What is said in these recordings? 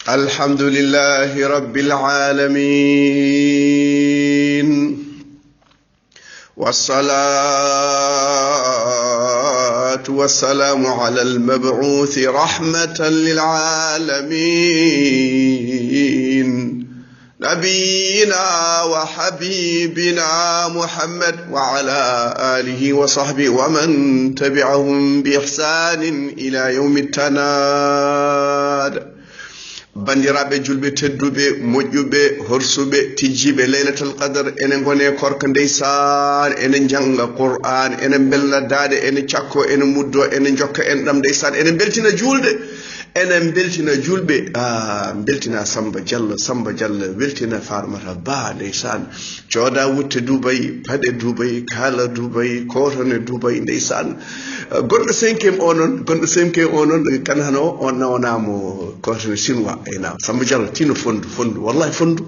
الحمد لله رب العالمين والصلاة والسلام على المبعوث رحمة للعالمين نبينا وحبيبنا محمد وعلى آله وصحبه ومن تبعهم بإحسان إلى يوم التناد bandiraɓe julɓe tedduɓe moƴƴuɓe horsuɓe tijjiɓe laylatul qadr enen gone korka ndeysan enen janga qur'an enen bella daade enen cakko enen muddo enen jokka en ɗam ndeysan enen beltina julde enen beltina julɓe beltina Samba Diallo weltina Farmata Ba ndeysan jooda wutte Dubayi paɗe Dubayi kala Dubayi kotone Dubayi ndeysan gonɗo 5e o noon kan hano on nawanamo kotone sinwa ayna Samba Diallo tino fondu wallahi fondu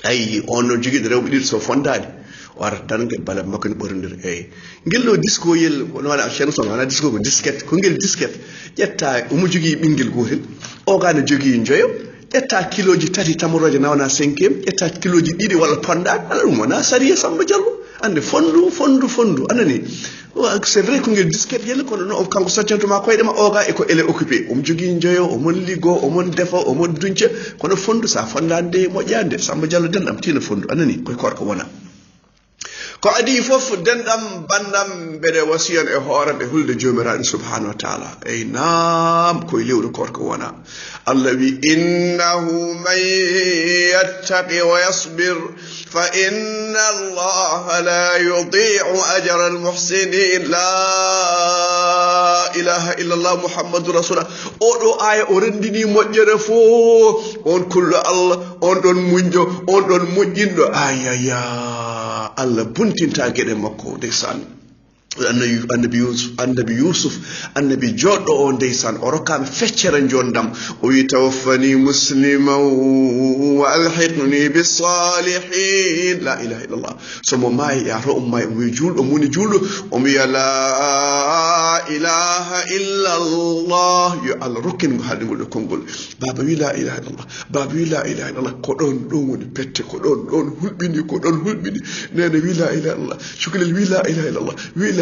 ay on no jogiiɗo rewɓe ɗiɗi so fondade wara dangue bala makko ne ɓorondiri eyyi guelɗo disco yel no waɗa chanson wona disco ko disquette ko guel disquette ƴetta omo jogui ɓinguel gotel o ga ne jogui joyo ƴetta kiloji tati tamoroje nawana 5e ƴetta kiloji ɗiɗi walla pondade ala ɗum wona sariya Samba Diallo ande fondu anani c'est vrai ko ngel disquette yel kono no kanko saccantuma koyɗema oga eko ele occupé omo jogui joyo omon liggo omon defa omon dunca kono fondu sa fondade moƴƴade Samba Diallo denɗam tina fondu anani koye korko wona ko adi fof denɗam bandam mbeɗe wasiyan e hooram e hulde jomiraɗo subhanahu wa taala ey nam koye lewru korko wona Allah wi innahu man yattaqi wa yasbir fa inna allaha la yudi'u ajra almuhsinin la ilaha illallah muhammadu rasulullah oɗo aya o rendini moƴƴere fof on kullo Allah on ɗon muñjo on ɗon moƴƴinɗo ayaya Allah buntinta gueɗe makko ndeysan annabi yusuf annabi joɗɗo o ndeysan o rokkama feccere jondam o wi tawaffani musliman wa alhiqni bisalihin la ilaha illallah somo maayi yato umma omo wi julɗo muni julɗo omo wiya la ilaha illallah yo Allah rokkingo haalɗigol ɗo konngol baba wi la ilaha illallah ko ɗon woni pette ko ɗon hulɓini nene wi la ilaha illallah cukalel wi la ilaha illallah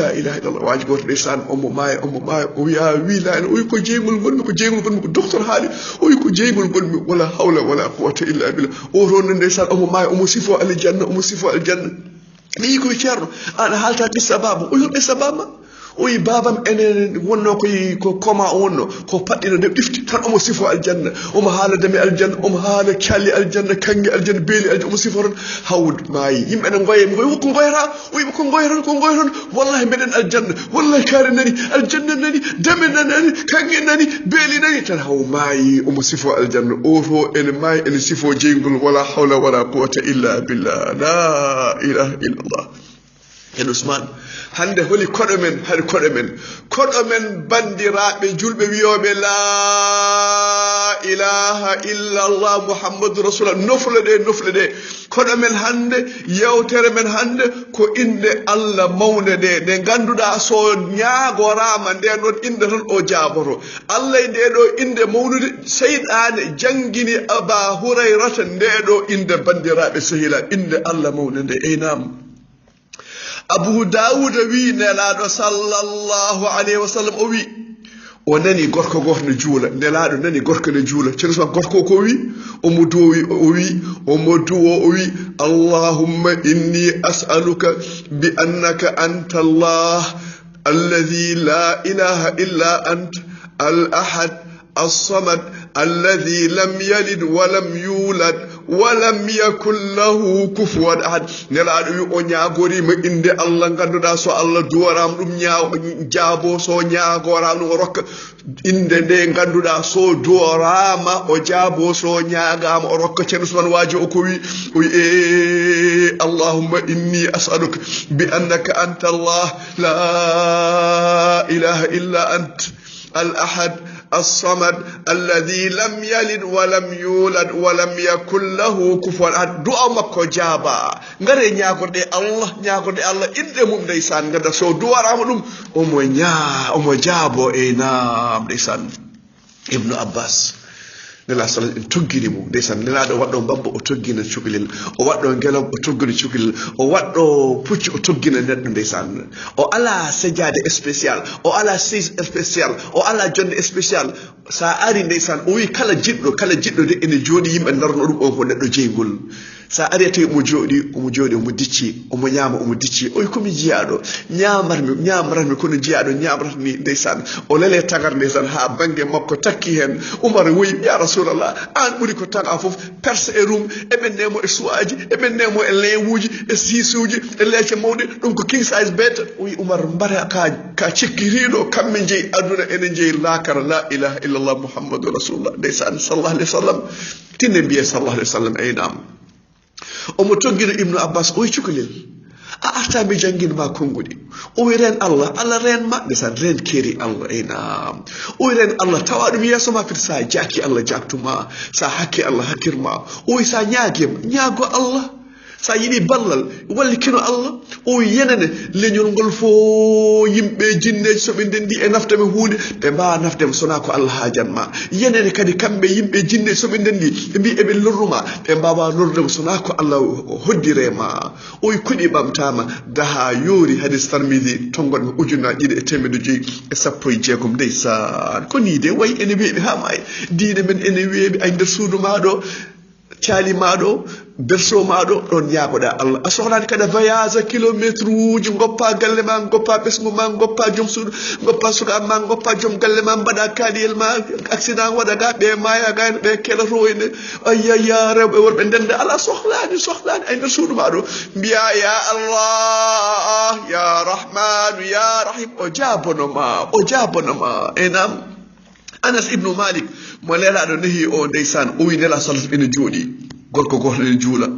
la ilaha illallah waji goto ndeysaan omo maaya o wiya wi la ilaha o wi ko jeygol gonmi ko docteur haali o wi ko jeygol gonmi wala hawla wala quwwata illa billah o toon ndeysaan omo maaya omo sifo aljanna mi yi koye ceerno an haalta qissa baba o yo qissa baba o wi babam enen wonno ko koma o wonno ko paɗɗino nde ɗifti tan omo sifo aljanna omo haala dame aljanna omo haala calli aljanna kange aljanna beeli aljanna omo sifo ton hawd maayi yimɓe ene goye mi goyi ko goyata o wiɓe ko goyton wallahi mbeɗen aljanna wallahi kaari nani aljanna nani dame nani kange nani beeli nani tan haw maayi omo sifo aljanna o to ene maayi ene sifo jeygol wala hawla wala quwwata illa billah la ilaha illallah hen Ousmane hande holi koɗo men bandiraɓe julɓe wiyoɓe la ilaha illallah muhammadu rasulullah nofle ɗe koɗo men hande yewtere men hande ko inde Allah mawne nde ganduɗa so ñagorama nden ɗon inde tan o jaboto Allah e ndeɗo inde mawnude seyɗane jangguini Aba Hurayrata ndeɗo inde bandiraɓe sehila inde Allah mawne nde eynam Abu Dawud wi nelaɗo sallallahu alayhi wa sallam o wi o nani gorko goto ne juula nelaɗo nani gorko ne juula ceerno gorko ko wi omo duwo o wi allahumma inni as'aluka bi annaka anta Allah alladhi la ilaha illa anta al ahad الصمد الذي لم يلد ولم يولد ولم يكن له كفوا أحد نلعب ونياغوري ما إند الله غندنا سو الله دوارام دم جابو سو نياغورام روك إند غندنا سو دوارام أو جابو سو نياغام روك تنسون واجو أكوي اللهم إني أسألك بأنك أنت الله لا إله إلا أنت الأحد الصمد الذي لم يلد ولم يولد ولم يكن له كفوا أحد دعاء مكو جابا ngare ñagorde Allah inde mum ndeysan ngada so duwarama dum omo jaabo e naam ndeysan Ibnu Abbas nela sala en toggini mo ndeysan nelaɗo waɗɗo mbabba o toggina cukalel o waɗɗo ngelam o toggina cukalel o waɗɗo pucci o toggina neɗɗo ndeysan o ala sejade spécial o ala siis spécial o ala jonde spécial sa ari ndeysan o wi kala jiɗɗo de ene jooɗi yimɓe darno ɗum on ko neɗɗo jeygol sa ari tawi omo jooɗi omo dicci omo ñaama omo dicci o wi komi jiyaɗo ñamaranmi kono jiyaɗo ñamaratmi ndeysan o lele tagar ndeysan ha banggue makko takki hen Umar woyi ya rasulallah an ɓuuri ko taga foof perse e rum eɓe nemo e suwaji eɓe nemo e lewuji e sisuji e leece mawɗe ɗum ko king size bed o wi Umar mbara ka cikkiriɗo kamɓe jeeyi aduna ene jeeyi lakara la ilaha illallah muhammadou rasulullah ndeysan sallallahu alayhi wa sallam tinne mbiye sallallahu alayhi wa sallam aynam omo toggino Ibnu Abbas o wi cukalel a artami jangguinma konguɗi o wi ren Allah renma ndesan ren keeri Allah aynam o wi ren Allah tawa ɗum yeeso ma fiti sa jaaki Allah jaktuma sa hakke Allah hakkirma o wi sa ñaaguema ñaago Allah sa yiɗi ballal wallikino Allah o yenene leñol ngol fo yimɓe jinneji soɓe ndendi e naftame hunde ɓe mbawa naftema sona ko Allah hajanma yenene kadi kamɓe yimɓe jinneji soɓe ndendi ɓe mbi eɓe lorruma ɓe mbawa lordema sona ko Allah hoddirema o wi kuɗi ɓamtama daha yoori hadis Tirmidhi tongoɗe 1916 ndeysan ko ni de wayi ene weeɓi ha maayi diine men ene weeɓi ay nder suudu maɗo caali maɗo berso maɗo ɗon yaagoɗa Allah a sohlani kada voyage kilométre uji goppa galle ma goppa ɓesgu ma goppa joom suudu goppa suka ma goppa joom galle ma mbaɗa kaaliyel ma accident waɗa ga ɓe maya ga ɓe keɗoto ene ayaya rewɓe worɓe ndenda ala sohlani ay nder suudu maɗo mbiya ya Allah ya rahmanu ya rahim o jabonoma enam Anas ibnu Malik mo lelaɗo nehi o ndeysan o wi nela salat ene jooɗi gorko goto ene juula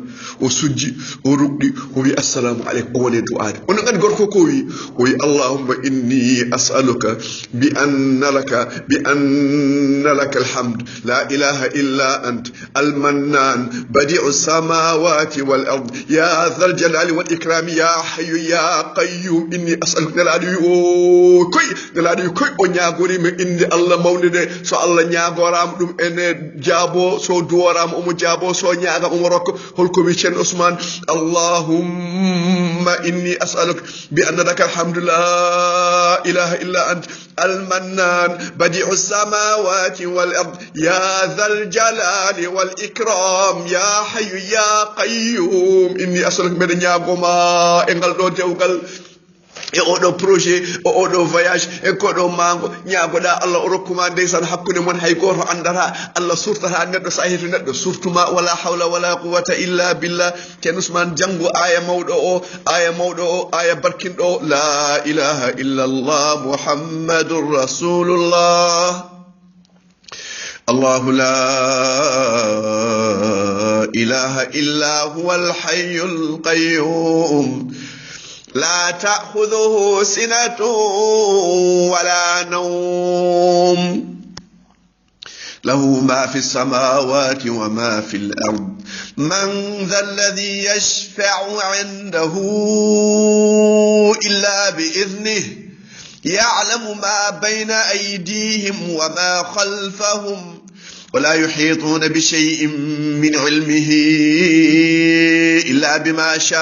o sujji o rugɗi o wi assalamu aleykum o wone du'ade onon gandi gorko ko wi o wi allahumma inni as'aluka bi anna laka alhamd la ilaha illa ant almannan badi'u samawati wal ard ya dhal jalali wal ikram ya hayyu ya qayyum inni as'aluka nelaɗo koy o ñagorima inde Allah mawnude so Allah ñagorama ɗum ene jaabo so duworama omo jaabo so ñaagam omo rokka holko wi ceerno Ousmane allahumma inni as'aluka bi anna laka alhamdu la ilaha illa ant almannan badi'u samawati wal ard ya dhal jalali wal ikram ya hayyu ya qayyum inni as'aluka mbeɗa ñagoma e ngal ɗo dewgal e oɗo projet o oɗo voyage e koɗo mango ñagoɗa Allah o rokkuma ndeysan hakkude mon hay goto andata Allah surtata neɗɗo sa heeto neɗɗo surtuma wala hawla wala quwwata illa billah ceerno Ousmane janggo aya mawɗo o aya barkinɗo o la ilaha illa Allah muhammadur rasulullah Allahu la ilaha illa huwal hayyul qayyum لا تأخذه سنة ولا نوم له ما في السماوات وما في الأرض من ذا الذي يشفع عنده إلا بإذنه يعلم ما بين أيديهم وما خلفهم ولا يحيطون بشيء من علمه إلا بما شاء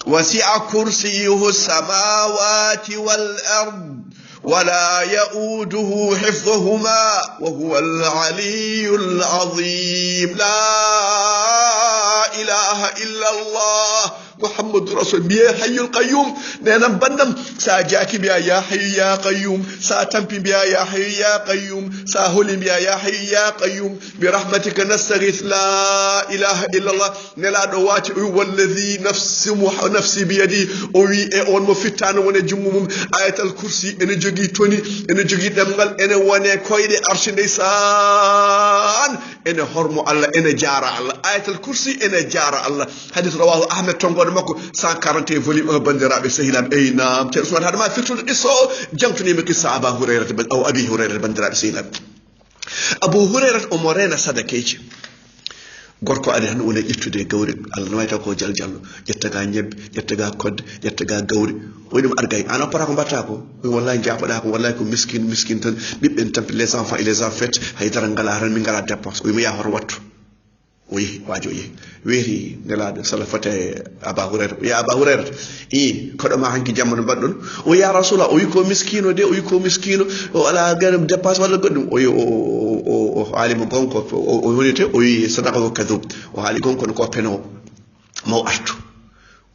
وسع كرسيه السماوات والأرض ولا يؤوده حفظهما وهو العلي العظيم لا إله إلا الله محمد رسول بيا حي القيوم نانا بندم سا جاكي بيا يا حي يا قيوم سا تمبي بيا يا حي يا قيوم سا هولي بيا يا حي يا قيوم برحمتك نستغيث لا اله الا الله نلا دواتي والذي نفسي بيدي وي اون مو فيتان وني جموم آية الكرسي ان جوغي توني ان جوغي دمغال ان وني كويدي عرش ديسان ان حرم الله ان جار الله آية الكرسي ان جار الله حديث رواه احمد تونغو مako 140 volume 1 bandiraɓe sehilaaɓe eynam ceerno Ousmane haɗa ma firtude isso jamtunimi kissa Aba Hurayrata aw Abi Hurayrata bandiraɓe sehilaaɓe Abu Hurayrata omo reena sadakeji gorko ari han wona ƴettude gawri Allah no wayta ko jaljallo ƴettaga ñebbe ƴettaga kodde ƴettaga gawri o ɗum argay an oppata ko mbatta ko wallahi jaɓaɗa ko wallahi ko miskin tan ɓiɓɓe tampi les enfants et les enfants haydara ngala tan min ngala dépense o yimo ya hoto wattu o yehi waajo yehi weeti nelaɗo sala fate aba hurayra ya aba hurayra koɗoma hanki jamma no mbaɗɗon o ya rasulallah o wi ko miskino de o wi ko miskino o ala gane dépense walla goɗɗum o wi o haalimo gonko o wonite o wi sadaka ko kadub o haali gonko no ko peno maw artu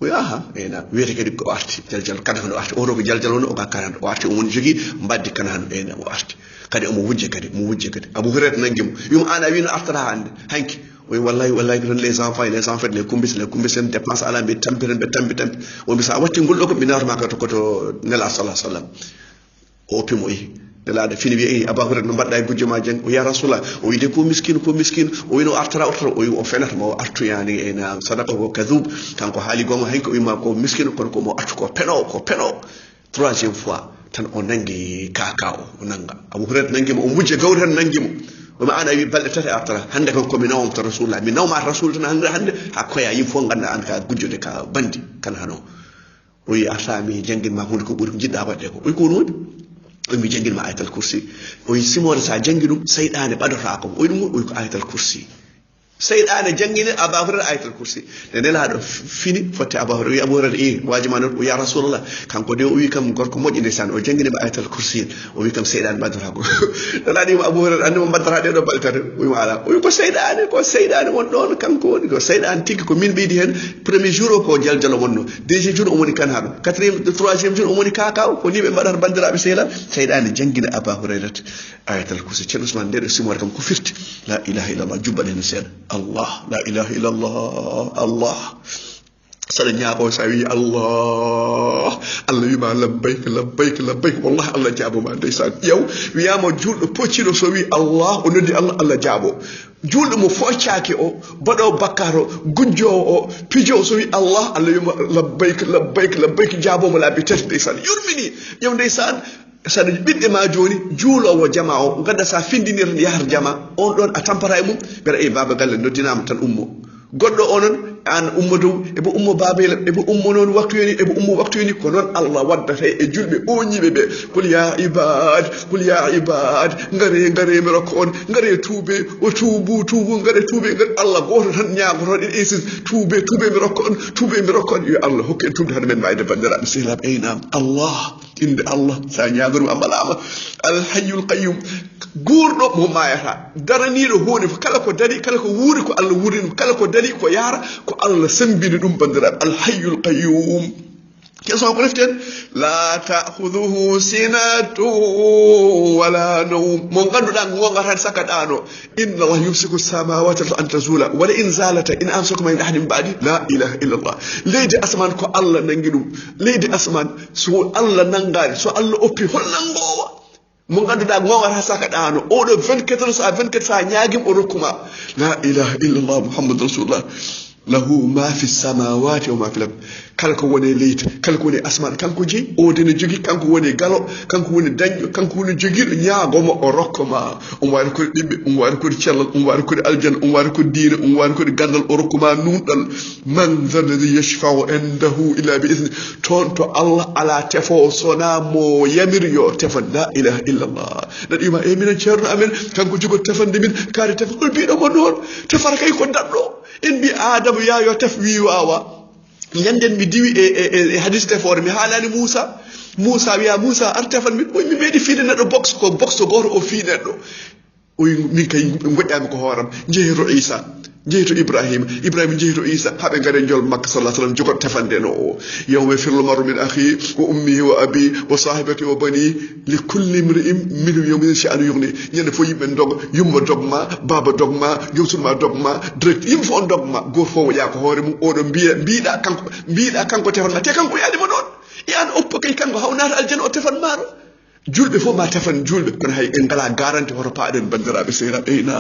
o wi aha eyna wiyete kadi o arti jaljalo kana hano arti oto ko jaljalo ono oga kana o arti omoni jogui mbaddi kana hano eyna o arti kadi omo wujje kadi abou hurayra nanguimo yum an a wino artata hande hanki oui wallahi tan les enfants les kumbis en dépense ala be tampiren be tampi o bi sa watti ngol do ko binawta ka to koto nela sallallahu alaihi wasallam o pimo yi nela da fini bi aba hurayra no badda gujjo ma jang o ya rasulullah o yide ko miskin o yino artara o fenata mo artu yani ena sadaqa ko kadhub kanko haali gongo hanko wima ko miskin kono ko mo artu ko peno troisième fois tan o nangi kakao o nanga abu hurayra nangi mo o mujje gawri tan nangi mo وما أنا بل ترى أترى عندك كم نوم رسول الله من نوم الرسول هند هكويا يفون عنا عندك جوجو دكا بندي كان هنو وي أسامي جنگل ما هون كبر جدا بديكو ويكونون وي جنگل ما آية الكرسي وي سمور سا جنگلو سيد أنا بدر راكم وي آية الكرسي سيد أنا جنگل أبا هريرة آية الكرسي لأن هذا فيني فت أبا هريرة أبو هريرة واجمان ويا رسول الله كان قدي وي كم غركم موج إنسان وجنگل آية الكرسي وي كم سيد أنا بدر راكم لأن أبو هريرة أنا من بدر هذا بالتر وي معنا وي كو سيد أنا ونون كم كو سيد أنا تيجي كو مين بيدي هن premier jour كو جل ونو deuxième jour أموني كان هذا quatrième troisième jour أموني كاكاو كوني بدر بدر أبي سيد أنا جنگل أبا هريرة آية الكرسي كن عثمان دير سموار كم كفرت لا إله إلا الله جبل نسير الله لا إله إلا الله سألني أبو سعيد الله يما لبيك والله الله جابه ما ديسان يو ويا موجود بوشيرو سوي الله وندي الله جابه جول مفوشاكي أو بدو بكارو جوجو أو بيجو سوي الله يما لبيك جابه ملا بيتش ديسان يرمني يوم ديسان sada bidde ma joni juulowo jama o gadda sa findinir yahar jama on don a tampara e mum bere e baba galle noddinama tan ummo goddo onon an ummo dow ebo ummo babel ebo ummo non waktu yoni ko non Allah waddata e julbe o nyibe be kul ya ibad ngare mi rokko on ngare tuube o tuubu ngare tuube ngare Allah goto tan nyaagoto den esis tuube mi rokko on yo Allah hokke tuube hade men mayde bandira bismillah ayna Allah inde Allah sa nyaagoru amalama al hayyul qayyum gurdo mo mayata daranido honi kala ko dali kala ko wuri ko Allah wurini kala ko dali ko yara ko Allah sambini dum bandira al hayyul qayyum كيسون قلفتن لا تأخذه سنة ولا نوم من قد دان وغر سكت آنو إن الله يمسك السماوات أن تزولا ولئن زالت إن أمسك من أحد بعدي لا إله إلا الله ليدي أسمان كو الله ننجلو ليدي أسمان سو الله ننغاري سو الله أبي هل ننغوا من قد دان وغر سكت آنو أولو 24 ساعة نياجم أركما لا إله إلا الله محمد رسول الله له ما في السماوات وما في الأرض كالكو وني ليت كالكو وني أسمان كالكو جي أودين جيجي كالكو وني غالو كالكو وني دانيو كالكو وني جيجي نياغوما أوروكما أمواركو ديبي أمواركو تشالل أمواركو الجن أمواركو دين أمواركو غاندال أوروكما نودال من ذا الذي يشفع عنده إلا بإذن تونتو الله على تفو صنامو يميريو تفن لا إله إلا الله نديما إيمين شرنا أمين كالكو جيكو تفن دمين كاري تفن بينا منون تفركي كندالو إن بي آدم يا يو تفوي واوا ñanden mi diwi e hadis tefor mi halani Musa wiya Musa artefan mi boy mi medi fiide neddo box goto o fi neddo o min kay godjami ko horam jeeto Isa jeeto Ibrahim jeeto Isa habe ngare jol Makka sallallahu alaihi wasallam jogot tefande no yawma firlu maru min akhi wa ummihi wa abi wa sahibati wa bani li kulli imrin min yawmin sha'anu yughni ñande fo yimbe dog yumma dogma baba dogma jomsulma dogma direct yim fo on dogma go fo ya ko hore mum o do biida kanko tefan ma te kanko yaadi mo don yan oppo kay kanko hawnata aljanna o tefan maro julbe fo ma tefan julbe kono hay en ngala garanti hoto paaden bandirabe seyra eyna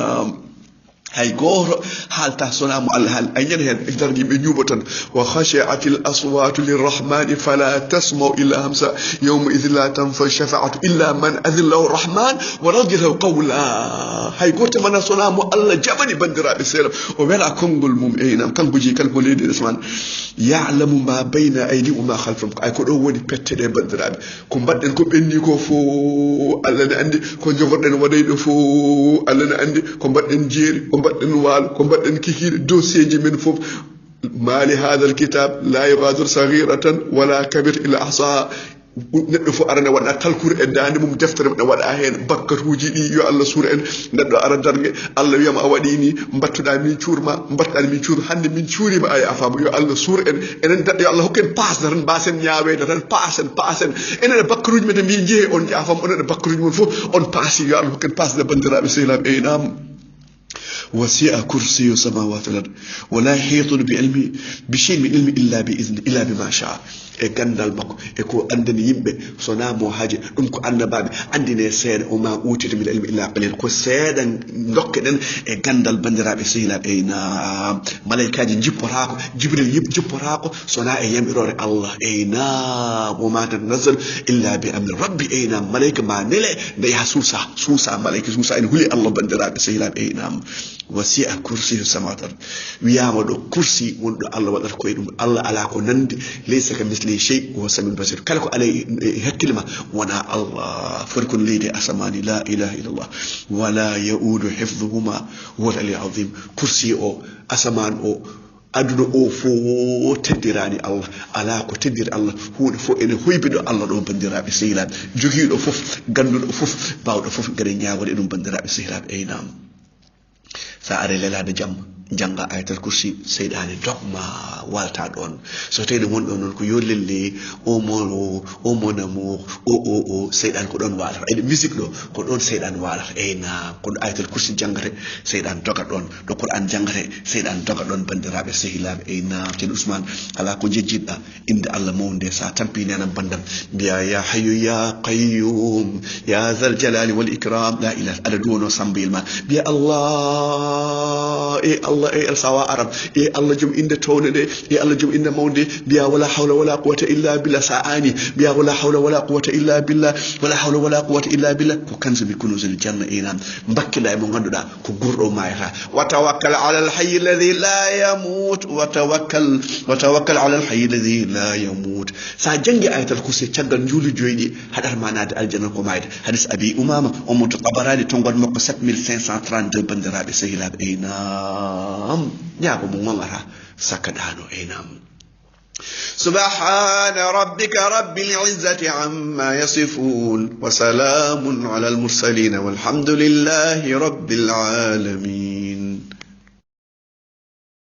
hay goto haalta sonamo Allah haal a ñan hen e nder yimɓe ñuɓatan wa khashi'atil aswatu lirrahmani fala tasma'u illa hamsa yawma idhin la tanfa shafa'atu illa man adhina lahu rahman wa radiya lahu qawla hay goto mana sonamo Allah jaɓani bandiraɓe seeɗa o wela konngol mum nam kanko ji kanko leydi asman ya'lamu ma bayna aydihim wa ma khalfahum ay ko ɗo woni petteɗe bandiraɓe ko mbaɗɗen ko ɓenni ko fo Allah ne andi ko jogorɗen waɗay ɗo fo Allah ne andi ko mbaɗɗen jeeri ko mbaɗɗen waalo ko mbaɗɗen kikiiɗe dossier ji men fof ma li hada alkitab la yughadiru saghiratan wala kabiratan illa ahsaha neɗɗo fof arane waɗa calcul e dande mum deftere ne waɗa hen bakkatuji ɗi yo Allah suura en neɗɗo ara dargue Allah wiyama a waɗi ni mbattuɗa min cuurma mbattuɗa min cuur hande min cuurima ay a faama yo Allah suura en enen daɗɗo yo Allah hokken pasde tan mbasen ñawede tan paasen enen e bakkaruji men mbi jeehe on jaafam onen e bakkaruji mon fof on paasi yo Allah hokken pasde bandiraɓe sehlaɓe eynam وسع كرسي السماوات والأرض ولا يحيط بعلمه بشيء من علمه إلا بما شاء e gandal makko e ko andani yimɓe sona mo haaji ɗum ko annabaɓe andine seeɗa o ma utide min ilmi illa qalil ko seeɗa dokke ɗen e gandal bandiraɓe sehilaɓe eyna malaikaji jippotako jibril jippotako sona e yamirore Allah eyna woma tanazzal illa bi amri rabbi eyna malaika ma nele nde yaha suusa malaika suusa ene huuli Allah bandiraɓe sehilaɓe eynam wasi'a kursiyu samawati wal ard wiyama ɗo kursi wonɗo Allah waɗata koye ɗum Allah ala ko nandi laysa ka misli shay wa samil basir kala ko alay hakkilma wona Allah farkon leydi asamani la ilaha illallah wala yaudu hifdhuhuma huwa al azim kursi o asaman o aduna o fo teddirani Allah ala ko teddiri Allah huuɗo fof ene hoybiɗo Allah ɗo bandiraɓe sehilaɓe jogiiɗo fof ganduɗo fof bawɗo fof gade ñawode ɗum bandiraɓe sehilaɓe eynam sa are lelade jamma janga ayatal kursi seydani dogma walta ɗon so tawi ɗum wonɗo noon ko yo lelle o mon amour o seydani ko ɗon walata eɗe musique ɗo ko ɗon seydani walata eyna ko ɗo ayatal kursi jangate seydani doga ɗon ɗo Qur'an jangate seydani doga ɗon bandiraɓe sehilaɓe eyna ceerno Ousmane ala ko jejjiɗɗa inde Allah mawde sa tampini anan bandam mbiya ya hayyu ya qayyum ya zal jalali wal ikram la ilaha aɗa duwono sambayel ma mbiya Allah Allah e sawa arab e Allah jom inde towne de e Allah jom inde mawde biya wala hawla wala quwwata illa billah sa'ani biya wala hawla wala quwwata illa billah wala hawla wala quwwata illa billah ko kanzu bi kunuzil janna ina mbakkida e mo ganduda ko gurdo mayata wa tawakkal ala al hayy alladhi la yamut wa tawakkal ala al hayy alladhi la yamut sa jangi ayatul kursi caggal juli joydi hadar manade aljanna ko mayde hadis abi umama o mo tabarani tongon makko 7532 bandirabe sehilabe ina ñaago mo ngongata sakkaɗano eynam سبحان ربك رب العزة عما يصفون وسلام على المرسلين والحمد لله رب العالمين